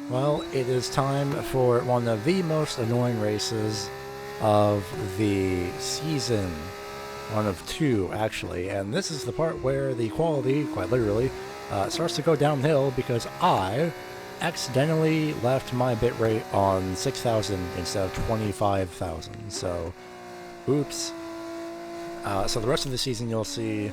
Well, it is time for one of the most annoying races of the season. One of two, actually. And this is the part where the quality, quite literally, starts to go downhill because I accidentally left my bitrate on 6,000 instead of 25,000. So, oops. So the rest of the season you'll see a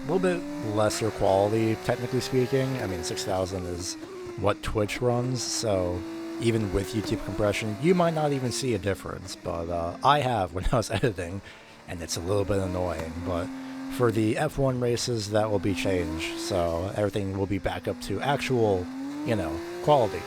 little bit lesser quality, technically speaking. I mean, 6,000 is what Twitch runs, so even with YouTube compression, you might not even see a difference, but I have when I was editing, and it's a little bit annoying, but for the F1 races, that will be changed, so everything will be back up to actual, quality.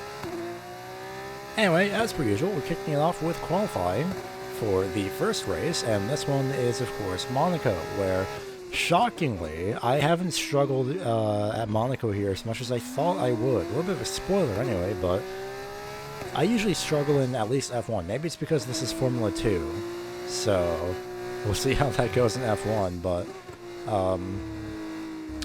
Anyway, as per usual, we're kicking it off with qualifying for the first race, and this one is, of course, Monaco, where shockingly, I haven't struggled at Monaco here as much as I thought I would. A little bit of a spoiler anyway, but I usually struggle in at least F1. Maybe it's because this is Formula 2, so we'll see how that goes in F1, but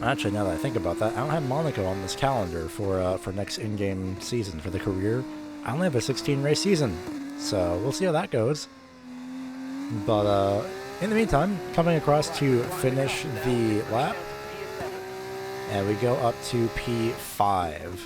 actually, now that I think about that, I don't have Monaco on this calendar for next in-game season, for the career. I only have a 16-race season, so we'll see how that goes. But, in the meantime, coming across to finish the lap, and we go up to P5.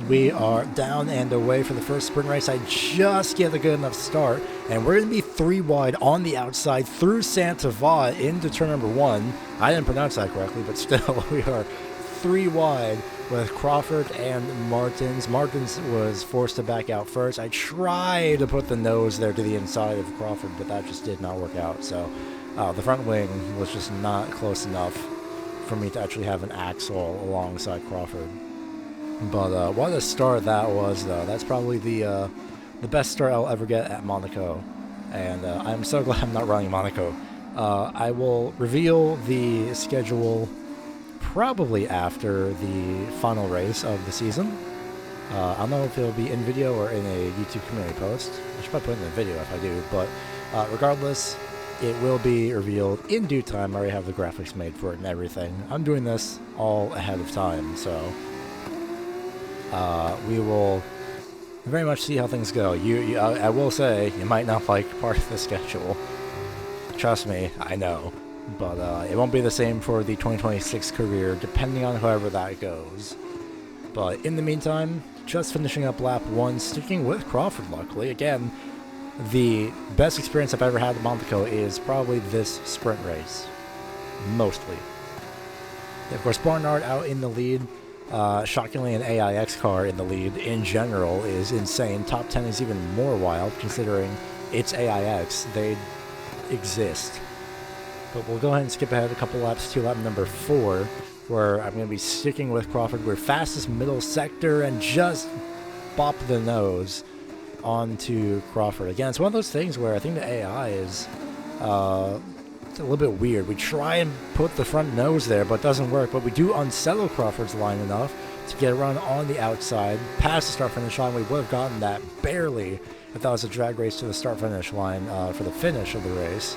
We are down and away for the first sprint race. I just get a good enough start, and we're going to be 3 wide on the outside through Santa Va into turn number 1. I didn't pronounce that correctly, but still, we are 3 wide with Crawford and Martins. Martins was forced to back out first. I tried to put the nose there to the inside of Crawford, but that just did not work out. So the front wing was just not close enough for me to actually have an axle alongside Crawford. But what a start that was, though. That's probably the best start I'll ever get at Monaco, and I'm so glad I'm not running Monaco. I will reveal the schedule probably after the final race of the season. I don't know if it'll be in video or in a YouTube community post. I should probably put it in a video if I do, but regardless, it will be revealed in due time. I already have the graphics made for it and everything. I'm doing this all ahead of time, so we will very much see how things go. I will say, you might not like part of the schedule. Trust me, I know. But it won't be the same for the 2026 career, depending on however that goes. But in the meantime, just finishing up lap 1, sticking with Crawford, luckily. Again, the best experience I've ever had at Monaco is probably this sprint race. Mostly. Of course, Barnard out in the lead. Shockingly, an AIX car in the lead in general is insane. Top 10 is even more wild, considering it's AIX. They exist. But we'll go ahead and skip ahead a couple laps to lap number 4, where I'm going to be sticking with Crawford. We're fastest middle sector and just bop the nose onto Crawford. Again, it's one of those things where I think the AI is it's a little bit weird. We try and put the front nose there, but it doesn't work. But we do unsettle Crawford's line enough to get around on the outside, past the start-finish line. We would have gotten that barely if that was a drag race to the start-finish line for the finish of the race.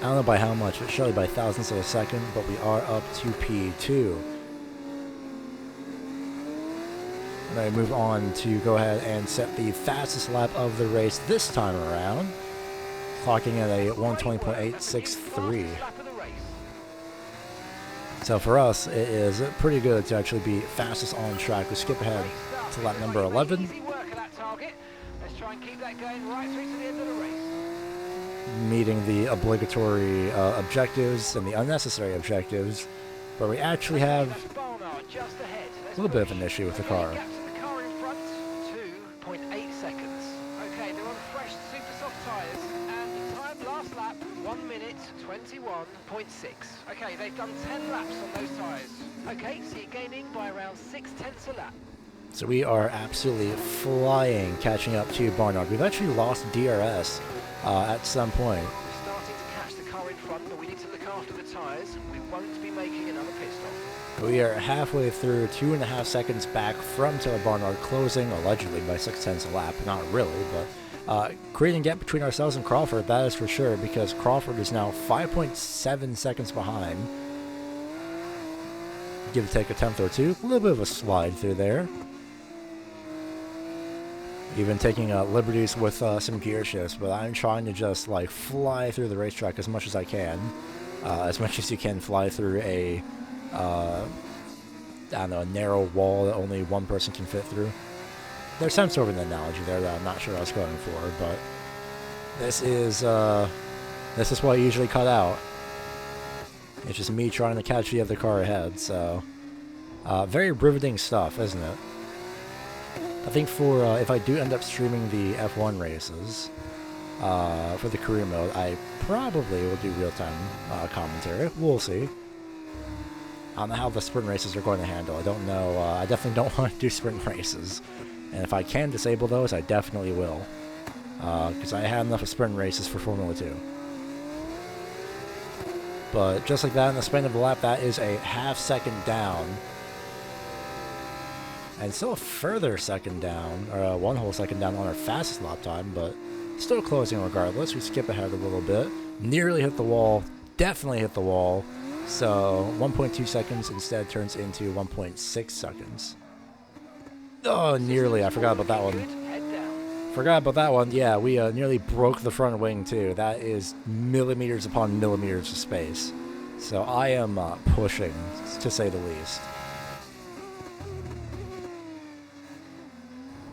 I don't know by how much, it's surely by thousandths of a second, but we are up to P2. And I move on to go ahead and set the fastest lap of the race this time around, clocking at a 1:20.863. So for us, it is pretty good to actually be fastest on track. We skip ahead to lap number 11. Meeting the obligatory objectives and the unnecessary objectives, where we actually have a little bit of an issue with the car. Last lap, 1 minute 21.6. Okay, they've done 10 laps on those tyres. Okay, so you're gaining by around 0.6 a lap. So we are absolutely flying, catching up to Barnard. We've actually lost DRS at some point. We're starting to catch the car in front, but we need to look after the tyres. We won't be making another pit stop. We are halfway through, 2.5 seconds back from Taylor Barnard, closing allegedly by 0.6 a lap. Not really, but Creating a gap between ourselves and Crawford, that is for sure, because Crawford is now 5.7 seconds behind. Give or take a tenth or two. A little bit of a slide through there. Even taking liberties with some gear shifts, but I'm trying to just like fly through the racetrack as much as I can. As much as you can fly through a, I don't know, a narrow wall that only one person can fit through. There's some sort of an analogy there that I'm not sure I was going for, but this is what I usually cut out. It's just me trying to catch the other car ahead, so very riveting stuff, isn't it? I think for if I do end up streaming the F1 races for the career mode, I probably will do real-time commentary. We'll see. I don't know how the sprint races are going to handle. I don't know. I definitely don't want to do sprint races. And if I can disable those, I definitely will. Because I had enough of sprint races for Formula 2. But just like that, in the span of the lap, that is a half second down. And still a further second down, or 1 whole second down on our fastest lap time, but still closing regardless. We skip ahead a little bit. Nearly hit the wall. Definitely hit the wall. So 1.2 seconds instead turns into 1.6 seconds. Oh, nearly. I forgot about that one. Forgot about that one. Yeah, we nearly broke the front wing too. That is millimeters upon millimeters of space. So I am pushing, to say the least.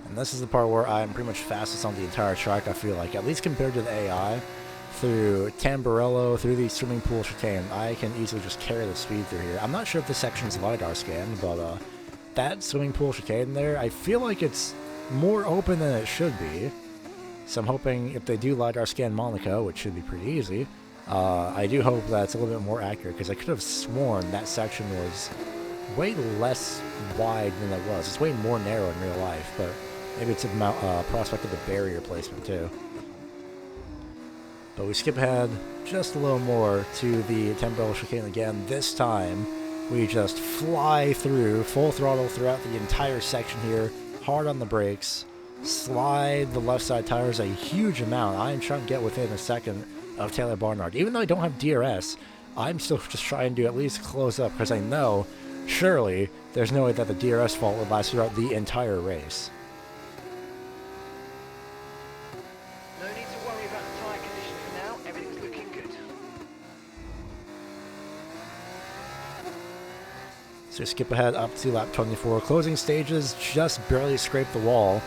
And this is the part where I'm pretty much fastest on the entire track, I feel like. At least compared to the AI. Through Tamburello, through the swimming pool chicane, I can easily just carry the speed through here. I'm not sure if this section is LiDAR scanned, but that swimming pool chicane there, I feel like it's more open than it should be. So I'm hoping if they do LiDAR scan Monaco, which should be pretty easy, I do hope that it's a little bit more accurate, because I could have sworn that section was way less wide than it was. It's way more narrow in real life, but maybe it's a prospect of the barrier placement too. But we skip ahead just a little more to the Tamburello chicane again. This time, we just fly through, full throttle throughout the entire section here, hard on the brakes, slide the left side tires a huge amount. I'm trying to get within a second of Taylor Barnard. Even though I don't have DRS, I'm still just trying to at least close up, because I know, surely, there's no way that the DRS fault would last throughout the entire race. So skip ahead up to lap 24. Closing stages just barely scraped the wall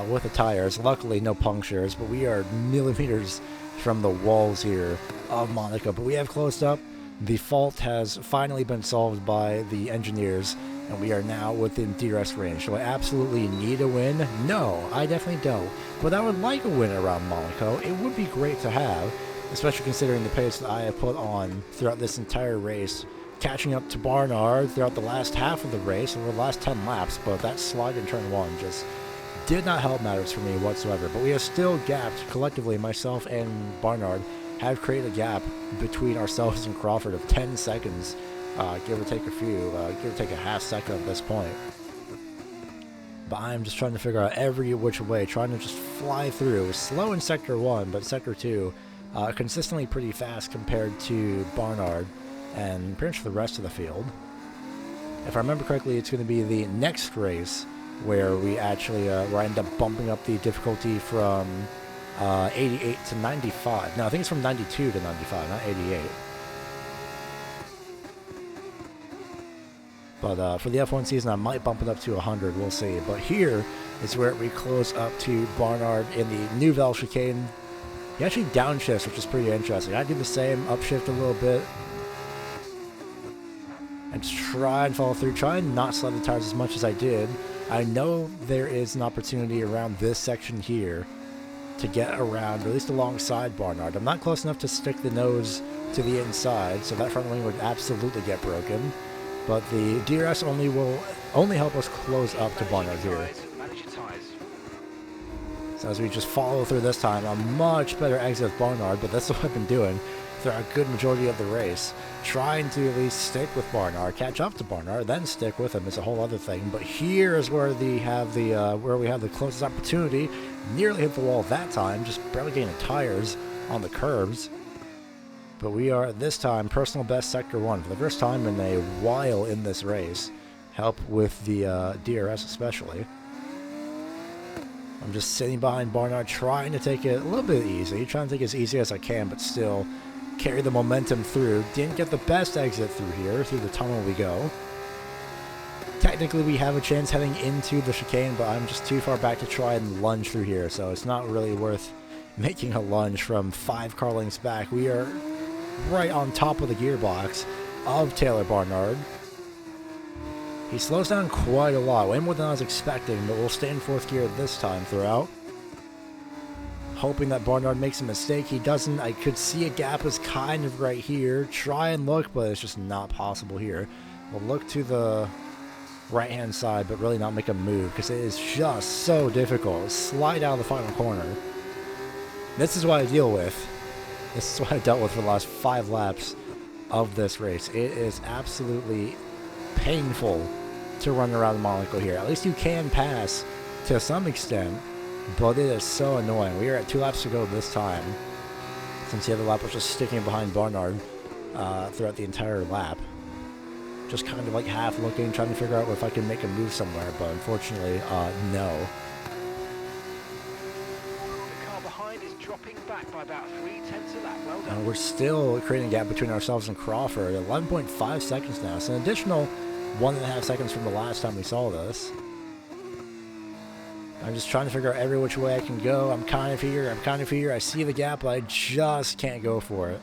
with the tires. Luckily, no punctures, but we are millimeters from the walls here of Monaco. But we have closed up. The fault has finally been solved by the engineers, and we are now within DRS range. Do I absolutely need a win? No, I definitely don't. But I would like a win around Monaco. It would be great to have, especially considering the pace that I have put on throughout this entire race. Catching up to Barnard throughout the last half of the race, over the last 10 laps, but that slide in turn 1 just did not help matters for me whatsoever. But we have still gapped, collectively, myself and Barnard have created a gap between ourselves and Crawford of 10 seconds, give or take a few, give or take a half second at this point. But I'm just trying to figure out every which way, trying to just fly through. Slow in Sector 1, but Sector 2, consistently pretty fast compared to Barnard and pretty much the rest of the field. If I remember correctly, it's going to be the next race where we actually where I end up bumping up the difficulty from 88 to 95. No, I think it's from 92 to 95, not 88. But for the F1 season, I might bump it up to 100. We'll see. But here is where we close up to Barnard in the Nouvelle chicane. He actually downshifts, which is pretty interesting. I do the same, upshift a little bit. And just try and follow through, try and not slide the tires as much as I did. I know there is an opportunity around this section here to get around, or at least alongside Barnard. I'm not close enough to stick the nose to the inside, so that front wing would absolutely get broken. But the DRS will only help us close up to Barnard here. So as we just follow through this time, a much better exit of Barnard, but that's what I've been doing throughout a good majority of the race, trying to at least stick with Barnard, catch up to Barnard, then stick with him is a whole other thing. But here is where we have the closest opportunity. Nearly hit the wall that time, just barely getting the tires on the curbs. But we are, this time, personal best Sector 1 for the first time in a while in this race. Help with the DRS especially. I'm just sitting behind Barnard, trying to take it a little bit easy, trying to take it as easy as I can, but still carry the momentum through. Didn't get the best exit through here, through the tunnel we go. Technically, we have a chance heading into the chicane, but I'm just too far back to try and lunge through here, so it's not really worth making a lunge from 5 car lengths back. We are right on top of the gearbox of Taylor Barnard. He slows down quite a lot, way more than I was expecting, but we'll stay in 4th gear this time throughout. Hoping that Barnard makes a mistake. He doesn't. I could see a gap is kind of right here. Try and look, but it's just not possible here. We'll look to the right-hand side, but really not make a move, because it is just so difficult. Slide out of the final corner. This is what I deal with. This is what I dealt with for the last 5 laps of this race. It is absolutely painful to run around Monaco here. At least you can pass to some extent, but it is so annoying. We are at 2 laps to go this time, since the other lap was just sticking behind Barnard throughout the entire lap. Just kind of like half looking, trying to figure out if I can make a move somewhere, but unfortunately, no. The car behind is dropping back by about 0.3 a lap. Well done. We're still creating a gap between ourselves and Crawford. 11.5 seconds now. So an additional 1.5 seconds from the last time we saw this. I'm just trying to figure out every which way I can go. I'm kind of here. I see the gap, but I just can't go for it.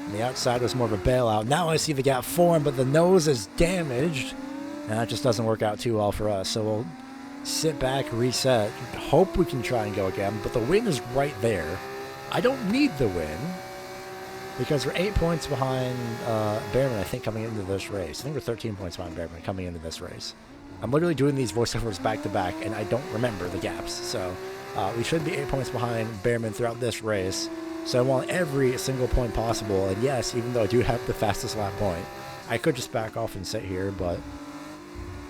And the outside was more of a bailout. Now I see the gap form, but the nose is damaged. And that just doesn't work out too well for us. So we'll sit back, reset, hope we can try and go again. But the win is right there. I don't need the win, because we're 8 points behind Behrman, I think, coming into this race. I think we're 13 points behind Behrman coming into this race. I'm literally doing these voiceovers back to back, and I don't remember the gaps. So we should be 8 points behind Behrman throughout this race. So I want every single point possible. And yes, even though I do have the fastest lap point, I could just back off and sit here, but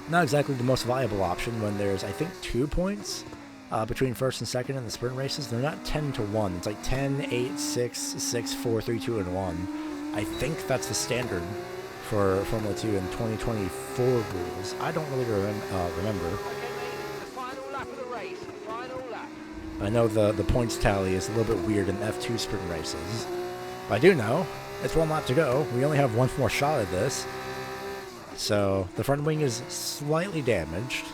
not exactly the most viable option when there's, I think, 2 points between first and second in the sprint races. They're not 10-1. It's like 10, 8, 6, 6, 4, 3, 2, and 1. I think that's the standard for Formula 2 in 2024 rules. I don't really remember. Okay, mate, the final lap of the race. Final lap. I know the points tally is a little bit weird in F2 sprint races. But I do know it's 1 lap to go. We only have 1 more shot at this. So the front wing is slightly damaged,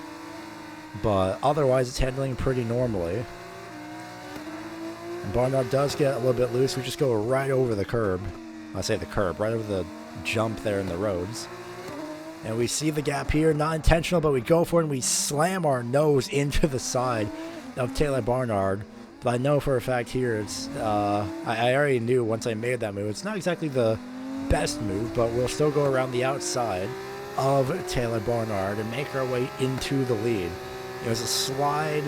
but otherwise it's handling pretty normally. And Barnard does get a little bit loose. We just go right over the curb. I say the curb, right over the jump there in the roads. And we see the gap here, not intentional, but we go for it and we slam our nose into the side of Taylor Barnard. But I know for a fact here it's, I already knew once I made that move, it's not exactly the best move, but we'll still go around the outside of Taylor Barnard and make our way into the lead. It was a slide,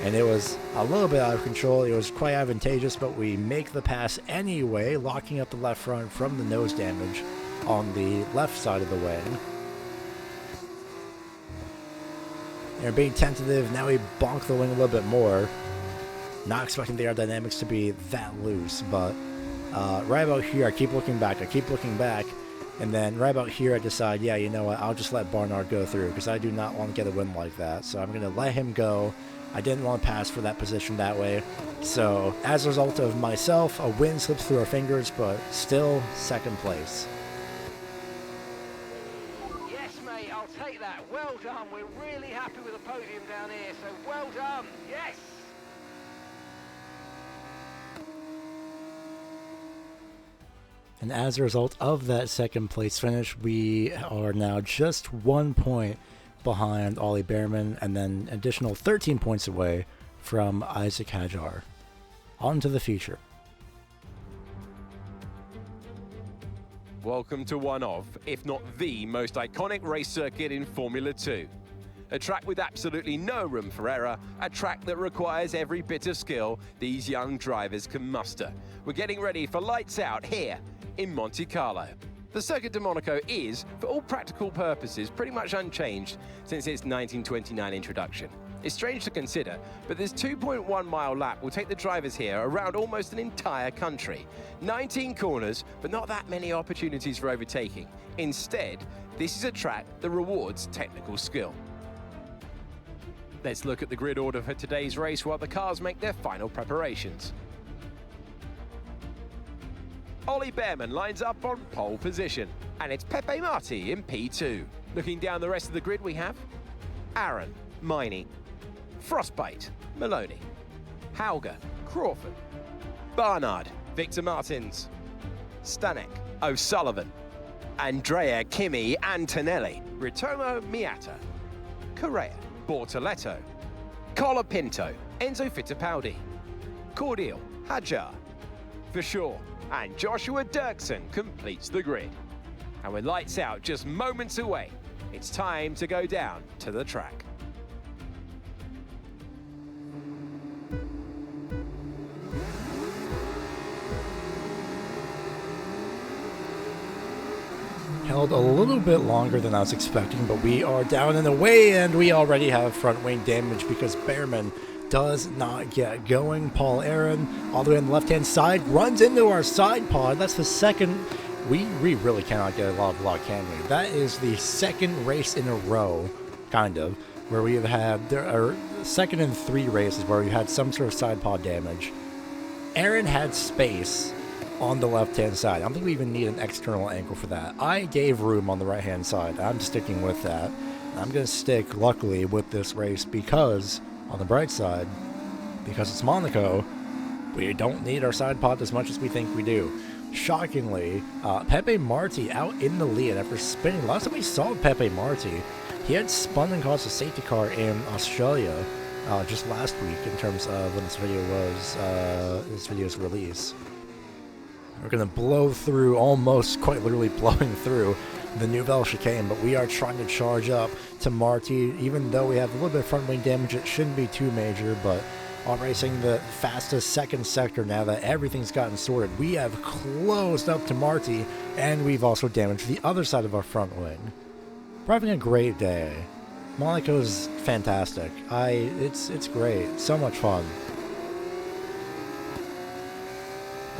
and it was a little bit out of control. It was quite advantageous, but we make the pass anyway, locking up the left front from the nose damage on the left side of the wing. And we're being tentative. Now we bonk the wing a little bit more. Not expecting the aerodynamics to be that loose, but right about here, I keep looking back. And then right about here, I decide, yeah, you know what, I'll just let Barnard go through, because I do not want to get a win like that. So I'm going to let him go. I didn't want to pass for that position that way. So as a result of myself, a win slips through our fingers, but still second place. Yes, mate, I'll take that. Well done. We're really happy with the podium down here, so well done. Yes. And as a result of that second place finish, we are now just 1 point behind Ollie Behrman, and then additional 13 points away from Isaac Hadjar. On to the future. Welcome to one of, if not the most iconic race circuit in Formula 2. A track with absolutely no room for error, a track that requires every bit of skill these young drivers can muster. We're getting ready for lights out here in Monte Carlo. The Circuit de Monaco is, for all practical purposes, pretty much unchanged since its 1929 introduction. It's strange to consider, but this 2.1-mile lap will take the drivers here around almost an entire country. 19 corners, but not that many opportunities for overtaking. Instead, this is a track that rewards technical skill. Let's look at the grid order for today's race while the cars make their final preparations. Ollie Behrman lines up on pole position, and it's Pepe Marti in P2. Looking down the rest of the grid, we have Aaron, Miney, Frostbite, Maloney, Hauger, Crawford, Barnard, Victor Martins, Stanek, O'Sullivan, Andrea Kimi Antonelli, Ritomo Miata, Correa, Bortoletto, Colapinto, Enzo Fittipaldi, Cordial, Hajar, Fischer, and Joshua Dirksen completes the grid. And with lights out just moments away, it's time to go down to the track. Held a little bit longer than I was expecting, but we are down and away, and we already have front wing damage because Behrman does not get going. Paul Aaron, all the way on the left-hand side, runs into our side pod. That's the second. We really cannot get a lot of luck, can we? That is the second race in a row, kind of, where we have had, there are second in 3 races where we had some sort of side pod damage. Aaron had space on the left-hand side. I don't think we even need an external angle for that. I gave room on the right-hand side. I'm sticking with that. I'm going to stick, luckily, with this race because, on the bright side, because it's Monaco, we don't need our side pod as much as we think we do. Shockingly, Pepe Marti out in the lead after spinning. Last time we saw Pepe Marti, he had spun and caused a safety car in Australia just last week in terms of when this video's release. We're going to blow through, almost quite literally blowing through the Nouvelle chicane, but we are trying to charge up to Marti. Even though we have a little bit of front wing damage, it shouldn't be too major, but on racing the fastest second sector now that everything's gotten sorted, we have closed up to Marti, and we've also damaged the other side of our front wing. We're having a great day. Monaco's fantastic. It's great. So much fun.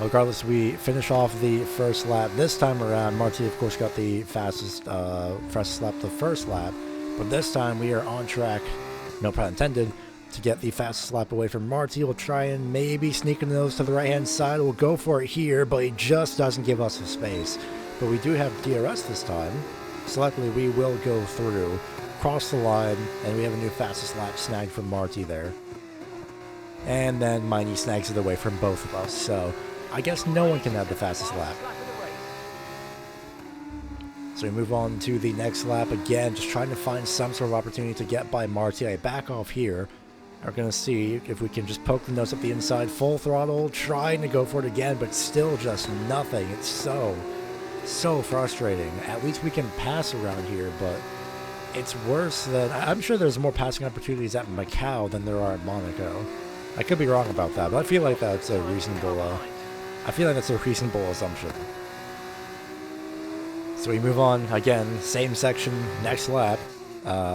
Regardless, we finish off the first lap. This time around, Marti, of course, got the fastest lap the first lap. But this time, we are on track, no pun intended, to get the fastest lap away from Marti. We'll try and maybe sneak a nose to the right-hand side. We'll go for it here, but he just doesn't give us the space. But we do have DRS this time, so luckily we will go through, cross the line, and we have a new fastest lap snagged from Marti there. And then Miney snags it away from both of us, so I guess no one can have the fastest lap. So we move on to the next lap again, just trying to find some sort of opportunity to get by Marti. I back off here. We're going to see if we can just poke the nose up the inside, full throttle, trying to go for it again, but still just nothing. It's so frustrating. At least we can pass around here, but it's worse than... I'm sure there's more passing opportunities at Macau than there are at Monaco. I could be wrong about that, but I feel like that's a reasonable... assumption. So we move on again, same section, next lap.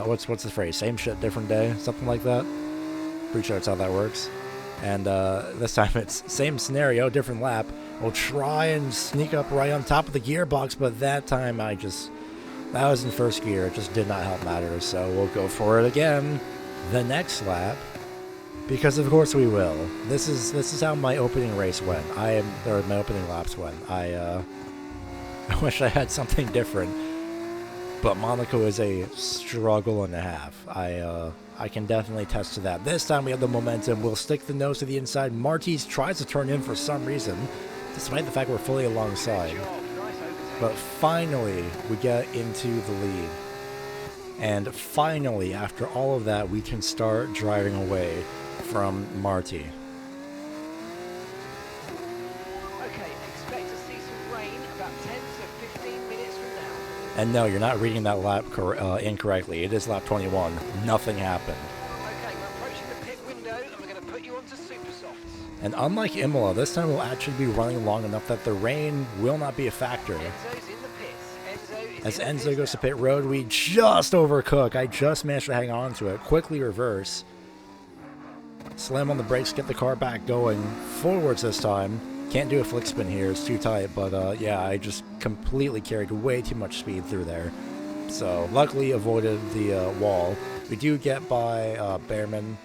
What's the phrase? Same shit, different day, something like that. Pretty sure that's how that works. And this time it's same scenario, different lap. We'll try and sneak up right on top of the gearbox, but that time that was in first gear. It just did not help matters. So we'll go for it again, the next lap. Because of course we will. This is how my opening race went. My opening laps went. I wish I had something different, but Monaco is a struggle and a half. I can definitely attest to that. This time we have the momentum. We'll stick the nose to the inside. Marti tries to turn in for some reason, despite the fact we're fully alongside. But finally we get into the lead. And finally, after all of that, we can start driving away from Marti. Okay, expect to see some rain about 10 to 15 minutes from now. And no, you're not reading that lap incorrectly. It is lap 21. Nothing happened. Okay, we're approaching the pit window and we're going to put you onto super softs. And unlike Imola, this time we'll actually be running long enough that the rain will not be a factor. Enzo's in the pits. Enzo As is in the Enzo pits goes to now. pit road, we just overcook. I just managed to hang on to it. Quickly reverse. Slam on the brakes, get the car back going. Forwards this time. Can't do a flick spin here, it's too tight, but yeah, I just completely carried way too much speed through there. So, luckily avoided the wall. We do get by Behrman,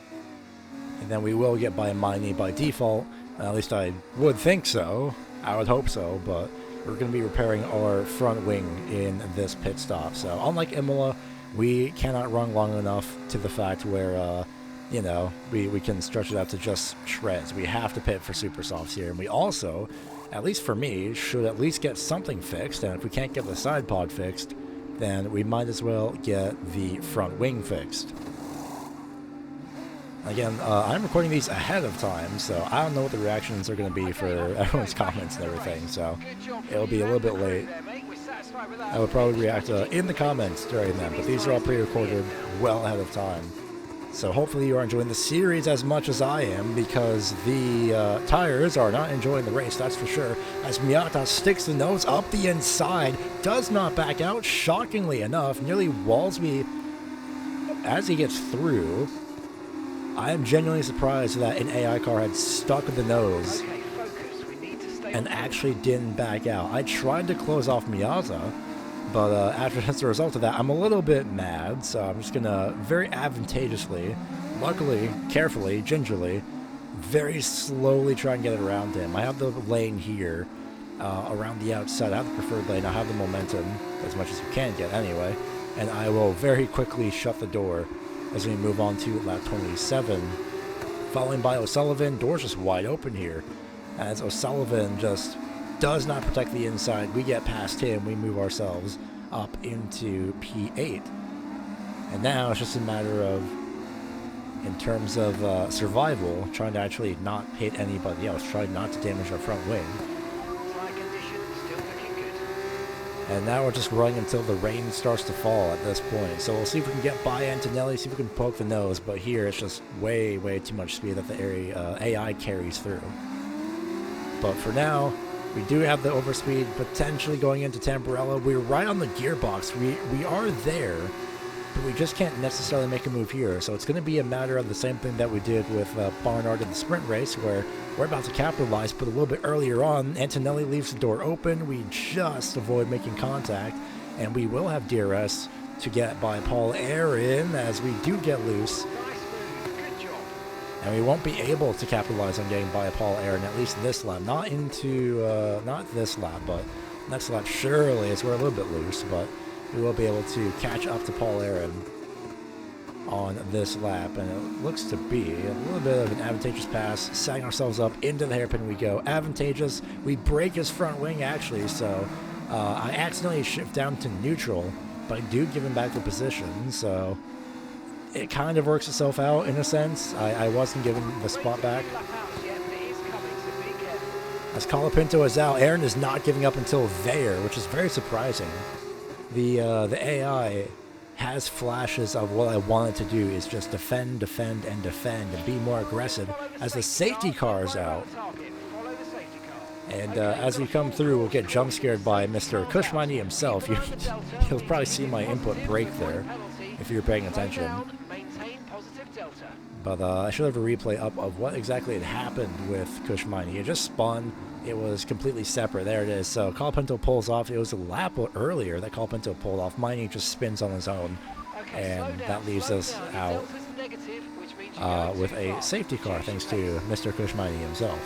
and then we will get by Miney by default. At least I would think so. I would hope so, but we're going to be repairing our front wing in this pit stop. So, unlike Imola, we cannot run long enough to the fact where you know, we can stretch it out to just shreds. We have to pit for super softs here, and we also, at least for me, should at least get something fixed, and if we can't get the side pod fixed, then we might as well get the front wing fixed. Again, I'm recording these ahead of time, so I don't know what the reactions are going to be for everyone's comments and everything, so it'll be a little bit late. I would probably react in the comments during them, but these are all pre-recorded well ahead of time. So hopefully you are enjoying the series as much as I am, because the tires are not enjoying the race, that's for sure. As Miata sticks the nose up the inside, does not back out, shockingly enough, nearly walls me as he gets through. I am genuinely surprised that an AI car had stuck the nose and actually didn't back out. I tried to close off Miata, but as a result of that, I'm a little bit mad, so I'm just going to very advantageously, luckily, carefully, gingerly, very slowly try and get it around him. I have the lane here around the outside. I have the preferred lane. I have the momentum as much as you can get anyway, and I will very quickly shut the door as we move on to lap 27. Following by O'Sullivan, door's just wide open here, as O'Sullivan just does not protect the inside. We get past him, we move ourselves up into P8. And now it's just a matter of, in terms of survival, trying to actually not hit anybody else, trying not to damage our front wing. Tyre condition still looking good. And now we're just running until the rain starts to fall at this point. So we'll see if we can get by Antonelli, see if we can poke the nose, but here it's just way, way too much speed that the AI carries through. But for now, we do have the overspeed potentially going into Tamburello. We're right on the gearbox. We are there, but we just can't necessarily make a move here. So it's going to be a matter of the same thing that we did with Barnard in the sprint race, where we're about to capitalize, but a little bit earlier on, Antonelli leaves the door open. We just avoid making contact, and we will have DRS to get by Paul Aaron as we do get loose. And we won't be able to capitalize on getting by Paul Aaron, at least this lap. Not this lap, but next lap surely is we're a little bit loose, but we will be able to catch up to Paul Aaron on this lap. And it looks to be a little bit of an advantageous pass, setting ourselves up into the hairpin we go. Advantageous. We break his front wing, actually, so I accidentally shift down to neutral, but I do give him back the position, so it kind of works itself out in a sense. I wasn't given the spot back. As Colapinto is out, Aaron is not giving up until there, which is very surprising. The AI has flashes of what I wanted to do is just defend, defend, and defend, and be more aggressive as the safety car is out. And as we come through, we'll get jump scared by Mr. Kushmani himself. You'll probably see my input break there if you're paying attention. But I should have a replay up of what exactly had happened with Kushmani. It just spun. It was completely separate. There it is. So Colapinto pulls off. It was a lap earlier that Colapinto pulled off. Miney just spins on his own. And that leaves us out with a safety car thanks to Mr. Kushmani himself.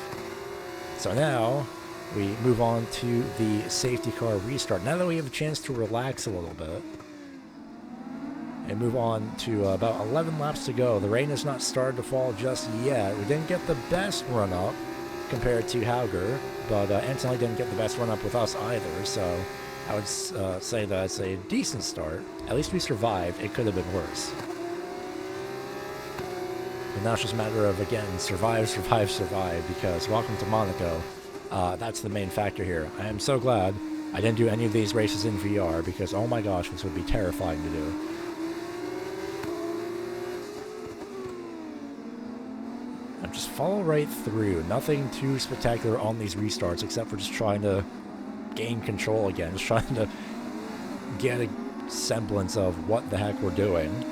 So now we move on to the safety car restart. Now that we have a chance to relax a little bit and move on to about 11 laps to go. The rain has not started to fall just yet. We didn't get the best run-up compared to Hauger, but Antonelli didn't get the best run-up with us either, so I would say that it's a decent start. At least we survived. It could have been worse. And now it's just a matter of, again, survive, survive, survive, because welcome to Monaco. That's the main factor here. I am so glad I didn't do any of these races in VR because, oh my gosh, this would be terrifying to do. Now just follow right through. Nothing too spectacular on these restarts except for just trying to gain control again. Just trying to get a semblance of what the heck we're doing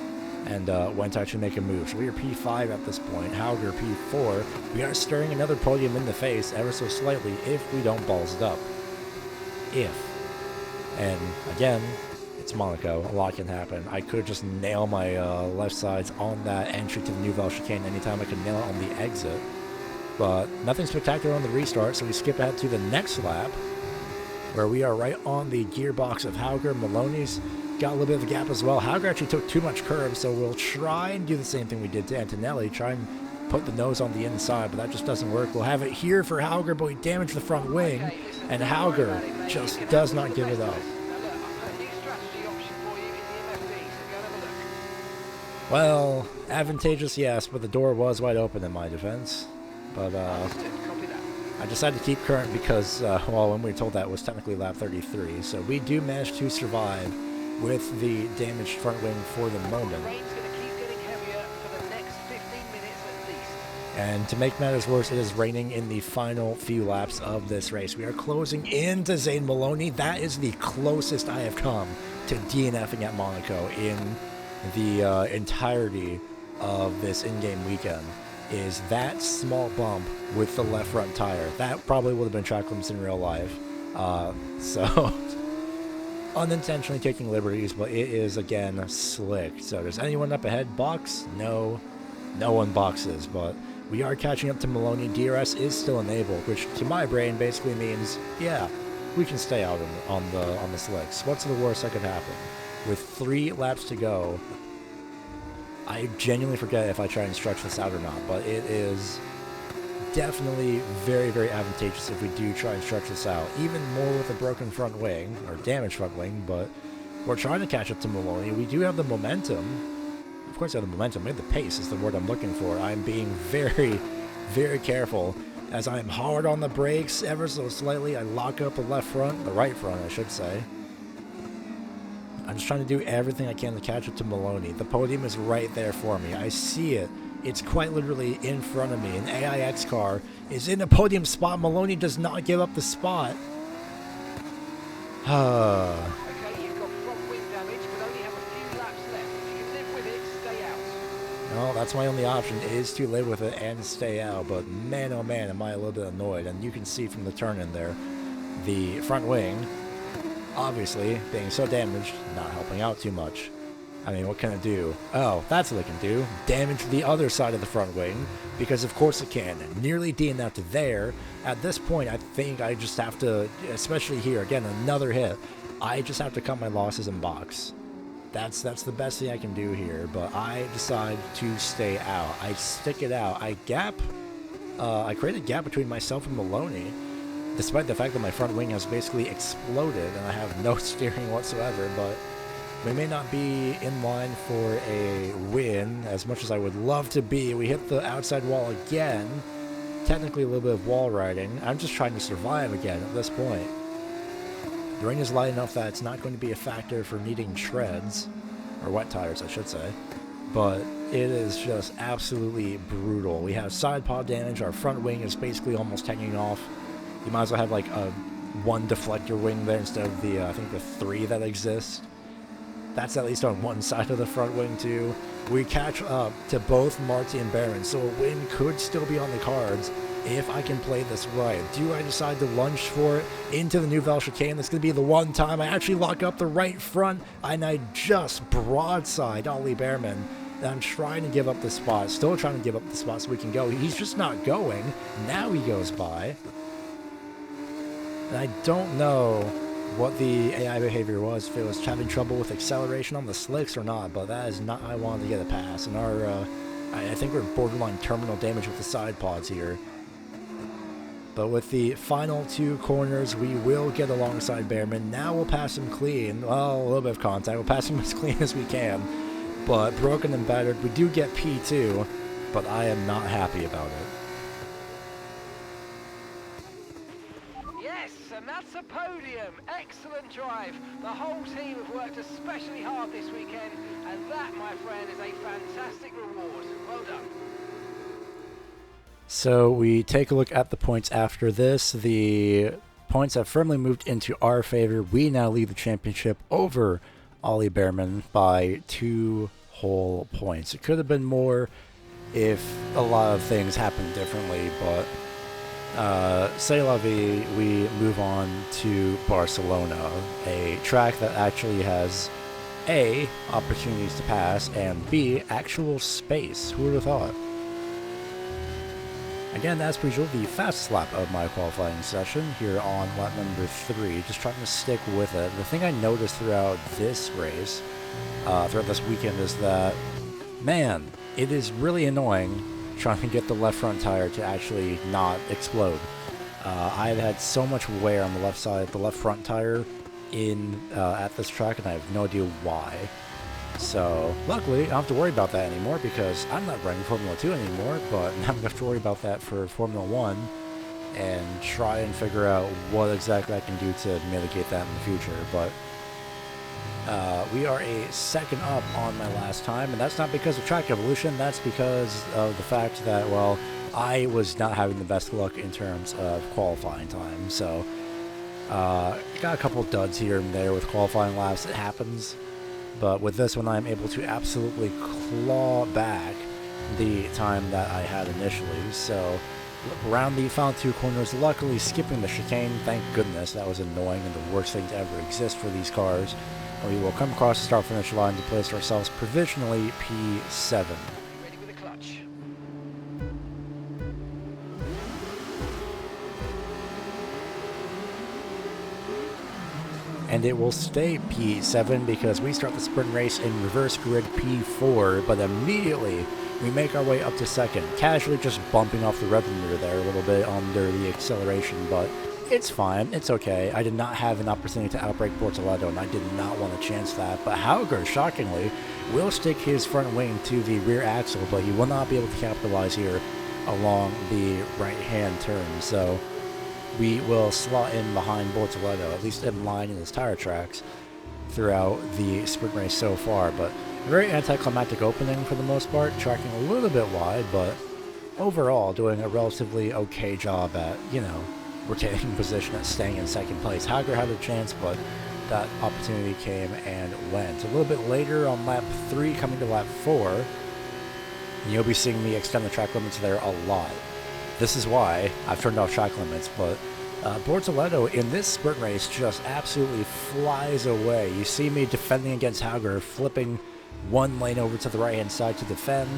and when to actually make a move. So we are P5 at this point. Hauger P4. We are staring another podium in the face ever so slightly if we don't balls it up. And again, it's Monaco. A lot can happen. I could just nail my left sides on that entry to the Nouvelle Chicane anytime I could nail it on the exit. But nothing spectacular on the restart, so we skip ahead to the next lap, where we are right on the gearbox of Hauger. Maloney's got a little bit of a gap as well. Hauger actually took too much curve, so we'll try and do the same thing we did to Antonelli, try and put the nose on the inside, but that just doesn't work. We'll have it here for Hauger, but we damage the front wing, and Hauger just does not give it up. Well, advantageous, yes, but the door was wide open in my defense. But I decided to keep current because, well, when we were told that it was technically lap 33, so we do manage to survive with the damaged front wing for the moment. And to make matters worse, it is raining in the final few laps of this race. We are closing into Zane Maloney. That is the closest I have come to DNFing at Monaco in the entirety of this in-game weekend. Is that small bump with the left front tire. That probably would have been track limits in real life. So unintentionally taking liberties, but it is again slick. So does anyone up ahead box? No, no one boxes, but we are catching up to Maloney. DRS is still enabled, which to my brain basically means, yeah, we can stay out on the slicks. What's the worst that could happen? With 3 laps to go, I genuinely forget if I try and stretch this out or not, but it is definitely very, very advantageous if we do try and stretch this out. Even more with a broken front wing, or damaged front wing, but we're trying to catch up to Maloney. We do have the momentum. Of course I have the momentum. Maybe the pace is the word I'm looking for. I'm being very, very careful as I am hard on the brakes ever so slightly. I lock up the left front, the right front I should say. I'm just trying to do everything I can to catch up to Maloney. The podium is right there for me. I see it. It's quite literally in front of me. An AIX car is in a podium spot. Maloney does not give up the spot. Okay, you've got front wing damage, but only have a few laps left. If you can live with it, stay out. Well, that's my only option, is to live with it and stay out. But man, oh man, am I a little bit annoyed. And you can see from the turn in there, the front wing, obviously, being so damaged, not helping out too much. I mean, what can it do? Oh, that's what it can do. Damage the other side of the front wing, because of course it can. Nearly DNF'd there. At this point, I think I just have to, especially here, again, another hit, I just have to cut my losses and box. That's the best thing I can do here, but I decide to stay out. I stick it out. I create a gap between myself and Maloney, despite the fact that my front wing has basically exploded and I have no steering whatsoever, but we may not be in line for a win as much as I would love to be. We hit the outside wall again. Technically a little bit of wall riding. I'm just trying to survive again at this point. The rain is light enough that it's not going to be a factor for needing treads, or wet tires I should say, but it is just absolutely brutal. We have side pod damage. Our front wing is basically almost hanging off. You might as well have like a 1 deflector wing there instead of the, I think the 3 that exist. That's at least on one side of the front wing too. We catch up to both Marty and Barron, so a win could still be on the cards if I can play this right. Do I decide to lunge for it into the Nouvelle Chicane? That's going to be the one time I actually lock up the right front, and I just broadside Ollie Behrman. And I'm trying to give up the spot, still trying to give up the spot so we can go. He's just not going. Now he goes by. And I don't know what the AI behavior was, if it was having trouble with acceleration on the slicks or not, but that is not how I wanted to get a pass. And our, I think we're borderline terminal damage with the side pods here. But with the final 2 corners, we will get alongside Behrman. Now we'll pass him clean. Well, a little bit of contact. We'll pass him as clean as we can. But broken and battered, we do get P2, but I am not happy about it. Yes, and that's a podium. Excellent drive. The whole team have worked especially hard this weekend, and that, my friend, is a fantastic reward. Well done. So we take a look at the points after this. The points have firmly moved into our favor. We now lead the championship over Ollie Behrman by 2 whole points. It could have been more if a lot of things happened differently, but c'est la vie, we move on to Barcelona, a track that actually has A, opportunities to pass, and B, actual space. Who would have thought? Again, as per usual, the fastest lap of my qualifying session here on lap number 3, just trying to stick with it. The thing I noticed throughout this race, throughout this weekend, is that, man, it is really annoying trying to get the left front tire to actually not explode. I've had so much wear on the left side, the left front tire at this track, and I have no idea why. So, luckily, I don't have to worry about that anymore because I'm not running Formula 2 anymore, but now I'm going to have to worry about that for Formula 1 and try and figure out what exactly I can do to mitigate that in the future. But we are a second up on my last time, and that's not because of track evolution, that's because of the fact that, well, I was not having the best luck in terms of qualifying time. So, got a couple duds here and there with qualifying laps, it happens. But with this one, I'm able to absolutely claw back the time that I had initially. So, around the final 2 corners, luckily skipping the chicane. Thank goodness, that was annoying and the worst thing to ever exist for these cars. And we will come across the start-finish line to place ourselves provisionally P7. Ready with the clutch. And it will stay P7 because we start the sprint race in reverse grid P4, but immediately we make our way up to second, casually just bumping off the revenue meter there a little bit under the acceleration, but it's fine, it's okay. I did not have an opportunity to outbrake Bortoleto, and I did not want to chance that, but Hauger, shockingly, will stick his front wing to the rear axle, but he will not be able to capitalize here along the right-hand turn, so we will slot in behind Bortoleto, at least in line in his tire tracks, throughout the sprint race so far. But a very anticlimactic opening for the most part, tracking a little bit wide, but overall doing a relatively okay job at, retaining position at staying in second place. Hager had a chance, but that opportunity came and went. A little bit later on lap 3, coming to lap 4, and you'll be seeing me extend the track limits there a lot. This is why I've turned off track limits, but Bortoleto in this sprint race just absolutely flies away. You see me defending against Hauger, flipping one lane over to the right-hand side to defend,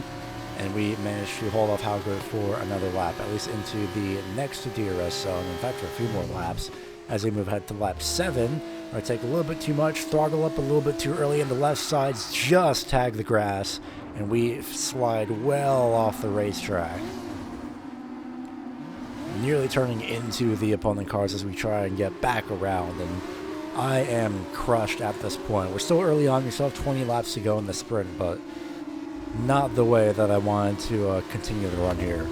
and we managed to hold off Hauger for another lap, at least into the next DRS zone, in fact for a few more laps, as we move ahead to lap 7. I take a little bit too much, throttle up a little bit too early, and the left sides just tag the grass, and we slide well off the racetrack, nearly turning into the opponent cars as we try and get back around, and I am crushed at this point. We're still early on, we still have 20 laps to go in the sprint, but not the way that I wanted to continue the run here.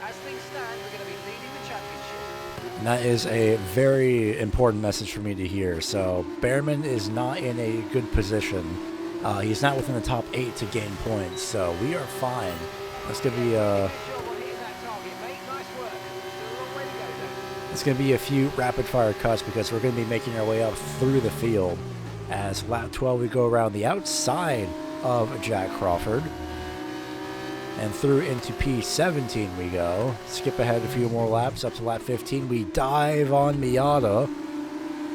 As things stand, we're going to be leading the championship. And that is a very important message for me to hear. So Behrman is not in a good position. He's not within the top 8 to gain points, so we are fine. That's going to be it's going to be a few rapid-fire cuts because we're going to be making our way up through the field. As lap 12 we go around the outside of Jack Crawford, and through into P17 we go. Skip ahead a few more laps up to lap 15. We dive on Miata,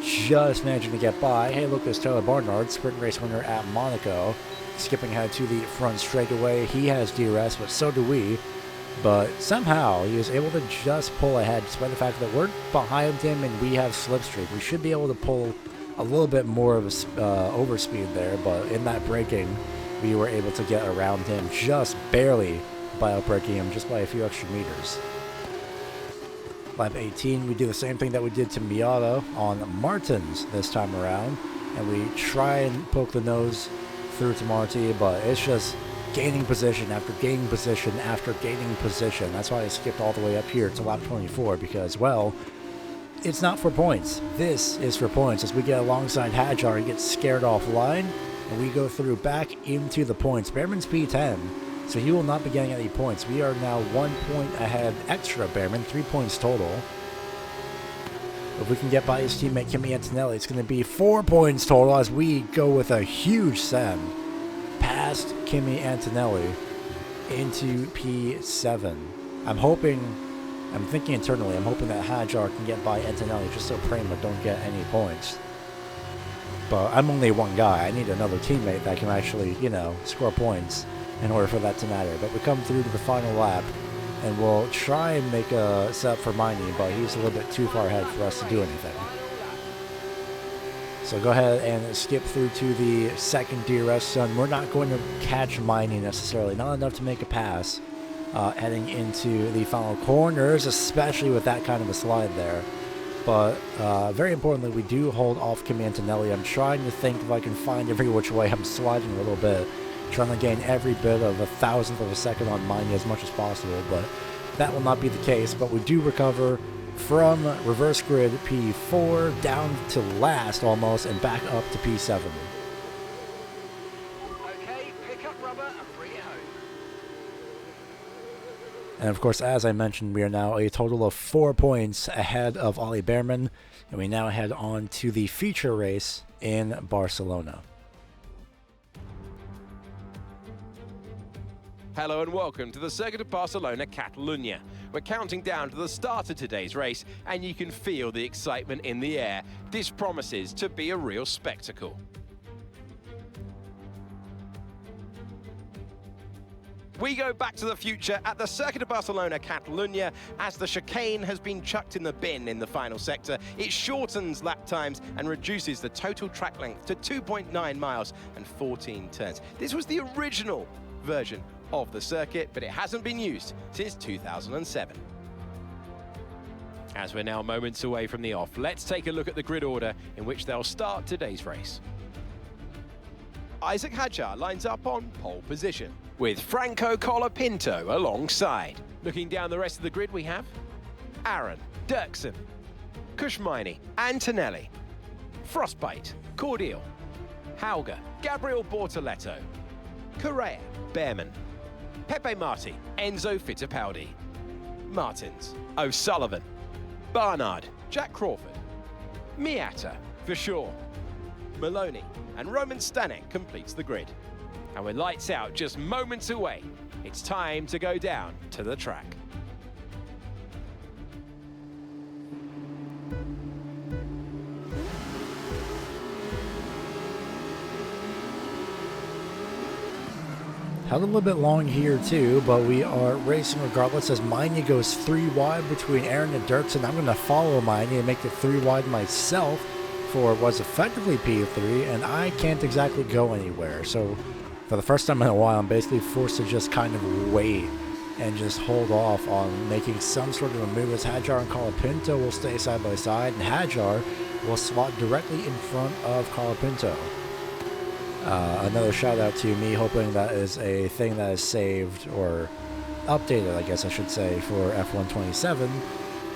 just managing to get by. Hey, look, there's Taylor Barnard, sprint race winner at Monaco. Skipping ahead to the front straightaway. He has DRS, but so do we. But somehow he was able to just pull ahead, despite the fact that we're behind him and we have slipstream. We should be able to pull a little bit more of a overspeed there, but in that braking, we were able to get around him just barely by outbraking him, just by a few extra meters. Lap 18, we do the same thing that we did to Miata on Martins this time around, and we try and poke the nose through to Marty, but it's just gaining position after gaining position after gaining position. That's why I skipped all the way up here to lap 24 because, well, it's not for points. This is for points. As we get alongside Hadjar, he gets scared offline, and we go through back into the points. Behrman's P10, so he will not be getting any points. We are now 1 point ahead extra Behrman, 3 points total. If we can get by his teammate Kimi Antonelli, it's going to be 4 points total as we go with a huge send past Kimi Antonelli into P7. I'm thinking internally, I'm hoping that Hadjar can get by Antonelli just so Prema don't get any points. But I'm only one guy. I need another teammate that can actually, score points in order for that to matter. But we come through to the final lap, and we'll try and make a setup for Miney, but he's a little bit too far ahead for us to do anything. So go ahead and skip through to the second DRS zone. We're not going to catch Miney necessarily, not enough to make a pass heading into the final corners, especially with that kind of a slide there. But very importantly, we do hold off Kimi Antonelli. I'm trying to think if I can find every which way. I'm sliding a little bit, trying to gain every bit of a thousandth of a second on Miney as much as possible, but that will not be the case. But we do recover from reverse grid P4 down to last almost and back up to P7. Okay, pick up rubber and bring it home. And of course, as I mentioned, we are now a total of 4 points ahead of Ollie Behrman, and we now head on to the feature race in Barcelona. Hello and welcome to the Circuit of Barcelona, Catalunya. We're counting down to the start of today's race, and you can feel the excitement in the air. This promises to be a real spectacle. We go back to the future at the Circuit of Barcelona, Catalunya. As the chicane has been chucked in the bin in the final sector, it shortens lap times and reduces the total track length to 2.9 miles and 14 turns. This was the original version of the circuit, but it hasn't been used since 2007. As we're now moments away from the off, let's take a look at the grid order in which they'll start today's race. Isaac Hadjar lines up on pole position, with Franco Colapinto alongside. Looking down the rest of the grid, we have Aaron, Dirksen, Kushmini, Antonelli, Frostbite, Cordial, Hauger, Gabriel Bortoletto, Correa, Behrman, Pepe Marti, Enzo Fittipaldi, Martins, O'Sullivan, Barnard, Jack Crawford, Miata, Verschoor, Maloney, and Roman Stanek completes the grid. And with lights out just moments away, it's time to go down to the track. Held a little bit long here too, but we are racing regardless as Miney goes 3 wide between Aaron and Dirksen. I'm going to follow Miney and make it 3 wide myself for what's effectively P3, and I can't exactly go anywhere. So for the first time in a while, I'm basically forced to just kind of wait and just hold off on making some sort of a move, as Hadjar and Colapinto will stay side by side, and Hadjar will slot directly in front of Colapinto. Another shout out to me, hoping that is a thing that is saved or updated, I guess I should say, for F127,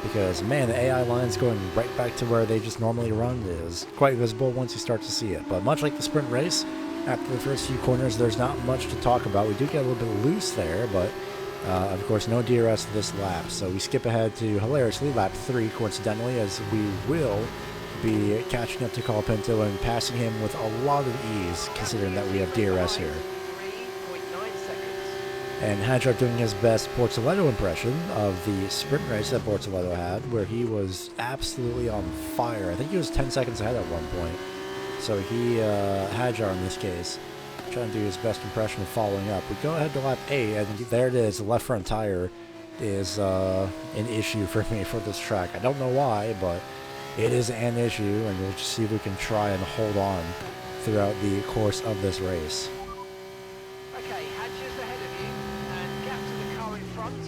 because man, the AI lines going right back to where they just normally run is quite visible once you start to see it. But much like the sprint race, after the first few corners, there's not much to talk about. We do get a little bit loose there, but of course no DRS this lap, so we skip ahead to hilariously lap 3 coincidentally, as we will be catching up to Colapinto and passing him with a lot of ease, considering that we have DRS here. 3.9 seconds. And Hadjar doing his best Bortoletto impression of the sprint race that Bortoletto had, where he was absolutely on fire. I think he was 10 seconds ahead at one point. So he, Hadjar in this case, trying to do his best impression of following up. We go ahead to lap 8, and there it is. The left front tire is an issue for me for this track. I don't know why, but it is an issue, and we'll just see if we can try and hold on throughout the course of this race. Okay, Hadjar's ahead of you, and gap to the car in front,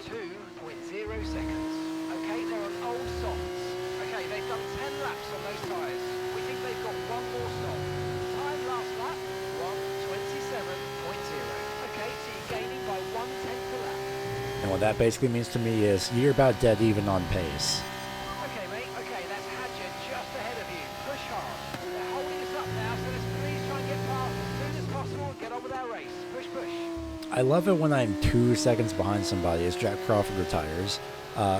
2.0 seconds. Okay, they're on old softs. Okay, they've done 10 laps on those tyres. We think they've got one more stop. Time last lap, 1:27.0. Okay, And what that basically means to me is you're about dead even on pace. Okay, mate. Okay, that's Hadger just ahead of you. Push hard. They're holding us up now, so let's please try and get past as soon as possible and get on with our race. Push, push. I love it when I'm 2 seconds behind somebody as Jack Crawford retires.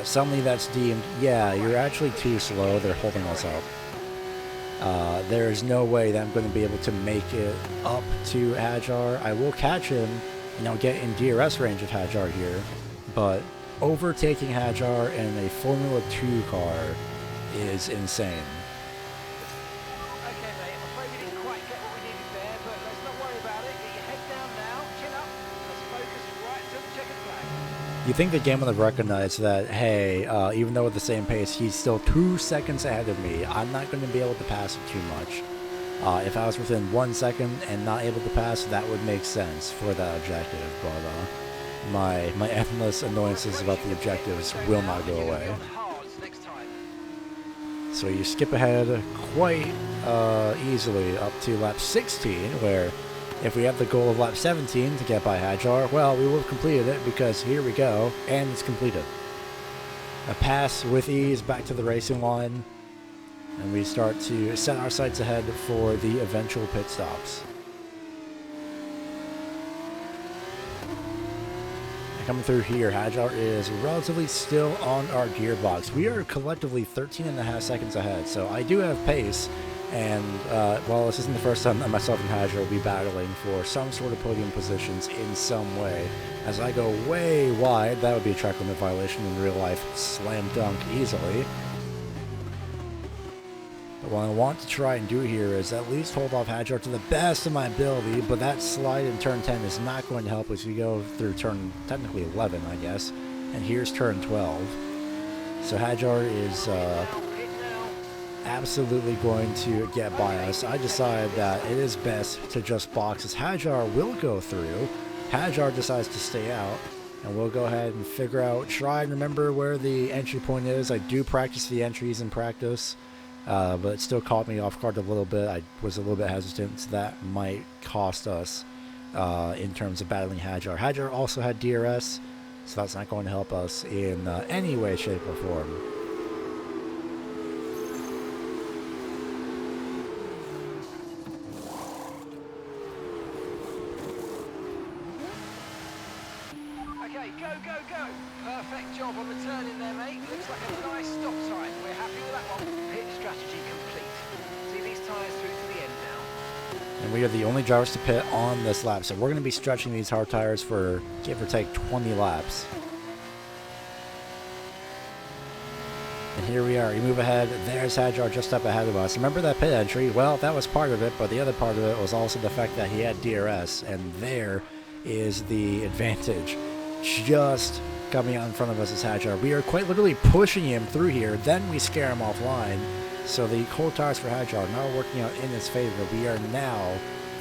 Suddenly that's deemed, yeah, you're actually too slow, they're holding us up. There is no way that I'm going to be able to make it up to Hadjar. I will catch him, and I'll get in DRS range of Hadjar here, but overtaking Hadjar in a Formula 2 car is insane. Okay, mate. I'm afraid we didn't quite get what we needed there, but let's not worry about it. Get your head down now. Chin up. Let's focus right to the checkered flag. You think the game would have recognized that, hey, even though at the same pace, he's still 2 seconds ahead of me. I'm not going to be able to pass him too much. If I was within 1 second and not able to pass, that would make sense for that objective. But my endless annoyances about the objectives will not go away. So you skip ahead quite easily up to lap 16, where if we have the goal of lap 17 to get by Hadjar, well, we will have completed it because here we go, and it's completed. A pass with ease back to the racing line, and we start to set our sights ahead for the eventual pit stops. And coming through here, Hadjar is relatively still on our gearbox. We are collectively 13.5 seconds ahead, so I do have pace. And while this isn't the first time that myself and Hadjar will be battling for some sort of podium positions in some way, as I go way wide, that would be a track limit violation in real life, slam dunk easily. But what I want to try and do here is at least hold off Hadjar to the best of my ability, but that slide in turn 10 is not going to help as we go through turn, technically 11, I guess, and here's turn 12. So Hadjar is absolutely going to get by us. I decided that it is best to just box as Hadjar will go through. Hadjar decides to stay out, and we'll go ahead and figure out, try and remember where the entry point is. I do practice the entries in practice, but it still caught me off guard a little bit. I was a little bit hesitant, so that might cost us in terms of battling Hadjar. Hadjar also had DRS, so that's not going to help us in any way, shape, or form. Go, go, go! Perfect job on the turn in there, mate. Looks like a nice stop time. We're happy with that one. Pit strategy complete. See these tyres through to the end now. And we are the only drivers to pit on this lap, so we're going to be stretching these hard tires for, give or take, 20 laps. And here we are. You move ahead. There's Hadjar just up ahead of us. Remember that pit entry? Well, that was part of it, but the other part of it was also the fact that he had DRS, and there is the advantage. Just coming out in front of us is Hadjar. We are quite literally pushing him through here, then we scare him offline. So the cold tires for Hadjar are now working out in his favor. We are now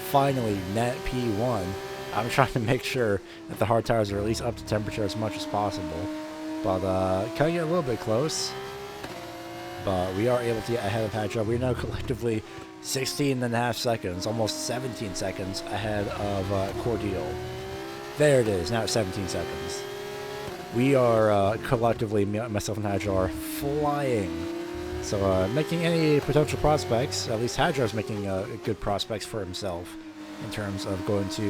finally net P1. I'm trying to make sure that the hard tires are at least up to temperature as much as possible. But kind of get a little bit close. But we are able to get ahead of Hadjar. We're now collectively 16.5 seconds, almost 17 seconds ahead of Cordial. There it is, now it's 17 seconds. We are collectively, myself and Hadjar, flying. So making any potential prospects, at least Hadjar's making good prospects for himself in terms of going to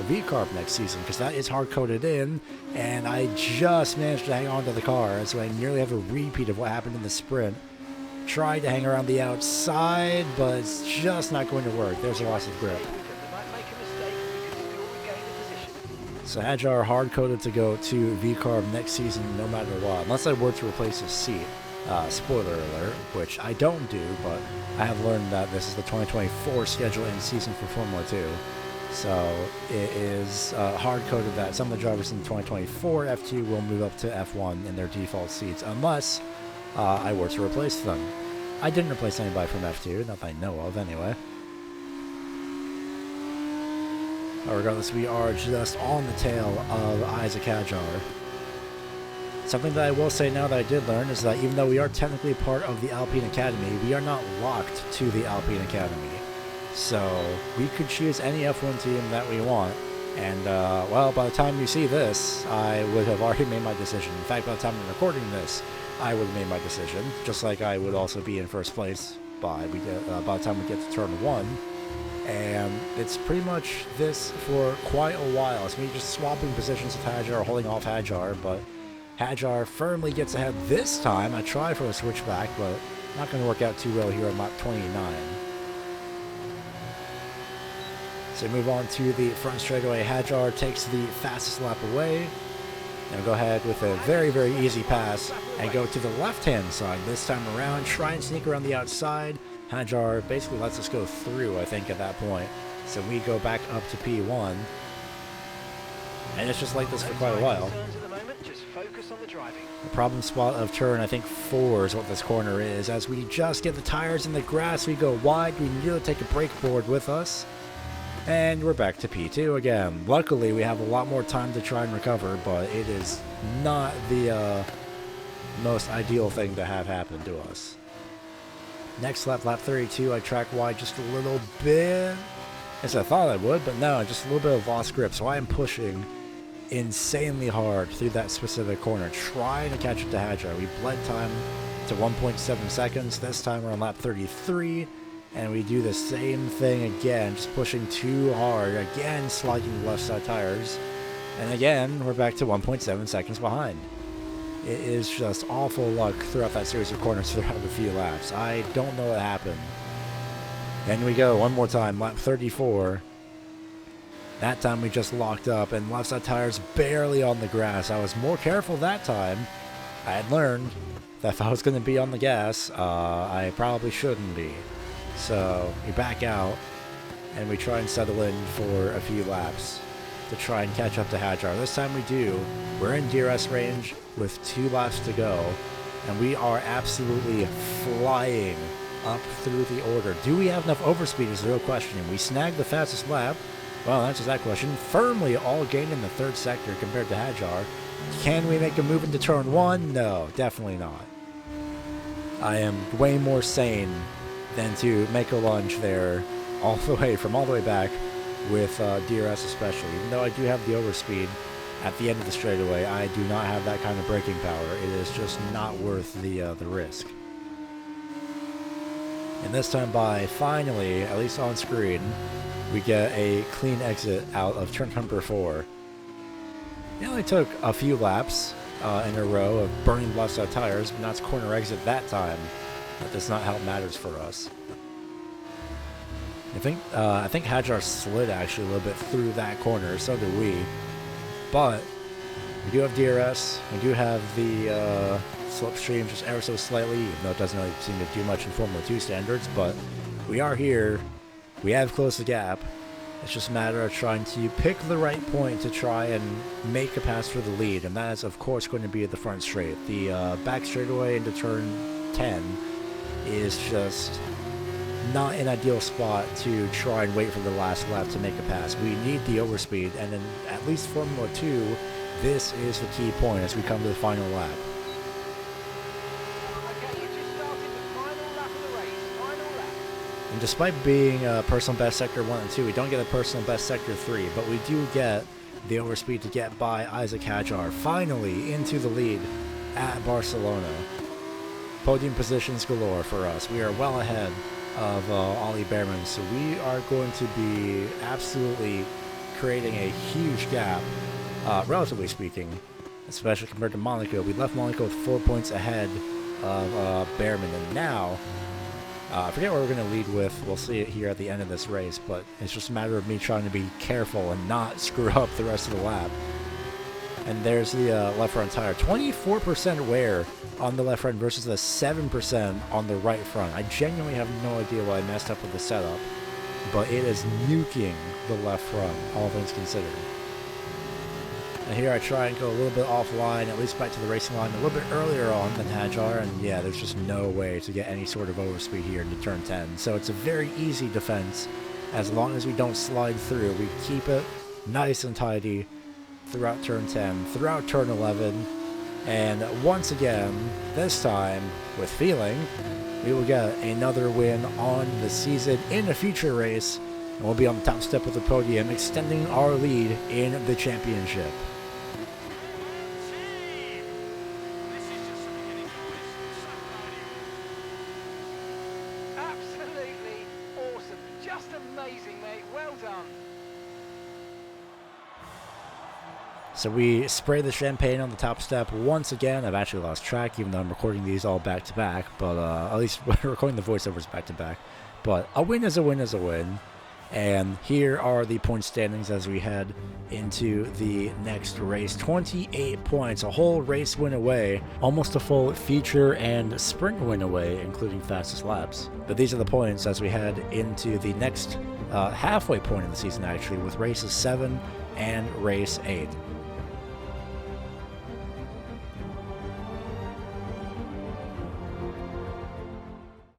V-Carb next season, because that is hard-coded in, and I just managed to hang on to the car, so I nearly have a repeat of what happened in the sprint. Tried to hang around the outside, but it's just not going to work. There's a loss of grip. So Hadjar hard-coded to go to V-Carb next season no matter what, unless I were to replace his seat. Spoiler alert, which I don't do, but I have learned that this is the 2024 schedule in season for Formula 2. So it is hard-coded that some of the drivers in 2024 F2 will move up to F1 in their default seats, unless I were to replace them. I didn't replace anybody from F2, not that I know of anyway. Regardless, we are just on the tail of Isaac Hadjar. Something that I will say now that I did learn is that even though we are technically part of the Alpine Academy, we are not locked to the Alpine Academy. So we could choose any F1 team that we want, And, well, by the time you see this, I would have already made my decision. In fact, by the time I'm recording this, I would have made my decision, just like I would also be in first place by the time we get to turn 1. And it's pretty much this for quite a while. It's me just swapping positions with Hajar, holding off Hajar, but Hajar firmly gets ahead this time. I try for a switchback, but not going to work out too well here on lap 29. So move on to the front straightaway. Hajar takes the fastest lap away. Now go ahead with a very, very easy pass and go to the left-hand side this time around. Try and sneak around the outside. Hajar basically lets us go through, I think, at that point. So we go back up to P1. And it's just like this for quite a while. The problem spot of turn, I think, 4 is what this corner is. As we just get the tires in the grass, we go wide. We nearly take a brake board with us. And we're back to P2 again. Luckily, we have a lot more time to try and recover, but it is not the most ideal thing to have happen to us. Next lap, lap 32, I track wide just a little bit. As I thought I would, but no, just a little bit of lost grip. So I am pushing insanely hard through that specific corner, trying to catch up to Hajar. We bled time to 1.7 seconds. This time we're on lap 33. And we do the same thing again, just pushing too hard, again sliding the left side tires, and again we're back to 1.7 seconds behind. It is just awful luck throughout that series of corners throughout a few laps. I don't know what happened. And we go one more time, lap 34. That time we just locked up, and left side tires barely on the grass. I was more careful that time. I had learned that if I was going to be on the gas, I probably shouldn't be. So we back out, and we try and settle in for a few laps to try and catch up to Hajar. This time we do. We're in DRS range with 2 laps to go, and we are absolutely flying up through the order. Do we have enough overspeed is the real question. We snagged the fastest lap. Well, that answers that question. Firmly all gained in the 3rd sector compared to Hajar. Can we make a move into turn 1? No, definitely not. I am way more sane than to make a lunge there all the way back with DRS especially. Even though I do have the overspeed at the end of the straightaway, I do not have that kind of braking power. It is just not worth the risk. And this time by finally, at least on screen, we get a clean exit out of turn number 4. It only took a few laps in a row of burning left side tires, but not corner exit that time. That does not help matters for us. I think Hajar slid actually a little bit through that corner, so do we. But we do have DRS. We do have the slipstream just ever so slightly, even though it doesn't really seem to do much in Formula 2 standards. But we are here. We have closed the gap. It's just a matter of trying to pick the right point to try and make a pass for the lead, and that is, of course, going to be at the front straight. The back straightaway into turn 10 is just not an ideal spot to try and wait for the last lap to make a pass. We need the overspeed, and in at least Formula 2, this is the key point as we come to the final lap. Okay, you just started the final lap of the race. Final lap. And despite being personal best sector 1 and 2, we don't get a personal best sector 3, but we do get the overspeed to get by Isaac Hajar finally into the lead at Barcelona. Podium positions galore for us. We are well ahead of Ollie Behrman, so we are going to be absolutely creating a huge gap, relatively speaking, especially compared to Monaco. We left Monaco with 4 points ahead of Behrman, and now I forget what we're going to lead with. We'll see it here at the end of this race, but it's just a matter of me trying to be careful and not screw up the rest of the lap. And there's the left front tire. 24% wear on the left front versus the 7% on the right front. I genuinely have no idea why I messed up with the setup, but it is nuking the left front, all things considered. And here I try and go a little bit offline, at least back to the racing line a little bit earlier on than Hajar, and yeah, there's just no way to get any sort of overspeed here into turn 10. So it's a very easy defense. As long as we don't slide through, we keep it nice and tidy throughout turn 10, throughout turn 11, and once again, this time, with feeling, we will get another win on the season in a future race And we'll be on the top step of the podium, extending our lead in the championship. Absolutely awesome. Just amazing, mate. Well done. So we spray the champagne on the top step once again. I've actually lost track, even though I'm recording these all back to back. But at least we're recording the voiceovers back to back. But a win is a win is a win. And here are the point standings as we head into the next race. 28 points, a whole race win away, almost a full feature and sprint win away, including fastest laps. But these are the points as we head into the next halfway point of the season, actually, with races 7 and race 8.